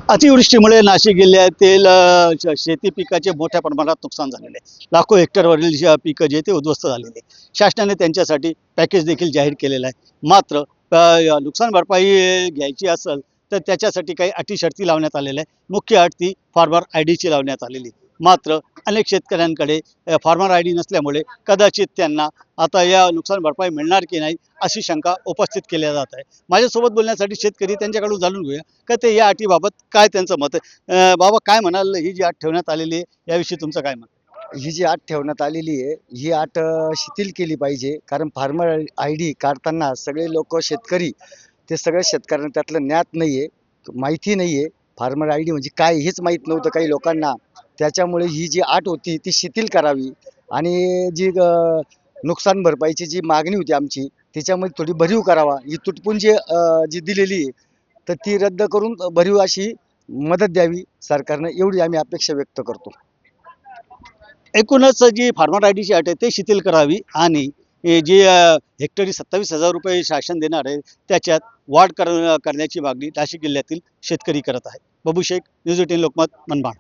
अतिवृष्टीमुळे नाशिक जिल्ह्यातील शेती पिकाचे मोठ्या प्रमाणात नुकसान झालेले आहे. लाखो हेक्टरवरील पिकं जे ते उद्ध्वस्त झालेले आहे. शासनाने त्यांच्यासाठी पॅकेज देखील जाहीर केलेलं आहे. मात्र नुकसान भरपाई घ्यायची असेल तर त्याच्यासाठी काही अटी शर्ती लावण्यात आलेल्या आहे. मुख्य अट ती फार्मर ID लावण्यात आलेली. मात्र अनेक शेतकऱ्यांकडे फार्मर ID नसल्यामुळे कदाचित त्यांना आता या नुकसान भरपाई मिळणार की नाही अशी शंका उपस्थित केल्या जात आहे. माझ्यासोबत बोलण्यासाठी शेतकरी त्यांच्याकडून जाणून घेऊया का ते या अटीबाबत काय त्यांचं मत आहे. बाबा काय म्हणाल, ही जी अट ठेवण्यात आलेली आहे याविषयी तुमचं काय मत? ही जी अट ठेवण्यात आलेली आहे ही अट शिथिल केली पाहिजे. कारण फार्मर ID काढताना सगळे लोक शेतकरी ते सगळ्या शेतकऱ्यांना त्यातलं ज्ञात नाहीये, माहिती नाहीये. फार्मर ID म्हणजे काय हेच माहीत नव्हतं काही लोकांना. त्याच्यामुळे ही जी अट होती ती शिथिल करावी आणि जी नुकसान भरपाईची जी मागणी होती आमची त्याच्यामध्ये थोडी भरीव करावा. ही तुटपुंजी जी दिलेली आहे तर ती रद्द करून भरीव अशी मदत द्यावी सरकारनं, एवढी आम्ही अपेक्षा व्यक्त करतो. एकूणच जी फार्मर ID ची अट आहे ते शिथिल करावी आणि हे जी हेक्टरी 27,000 रुपये शासन देणार आहे त्याच्यात वाढ करण्याची मागणी नाशिक जिल्ह्यातील शेतकरी करत आहे. बाबू शेख, न्यूज 18 लोकमत, मनमाड.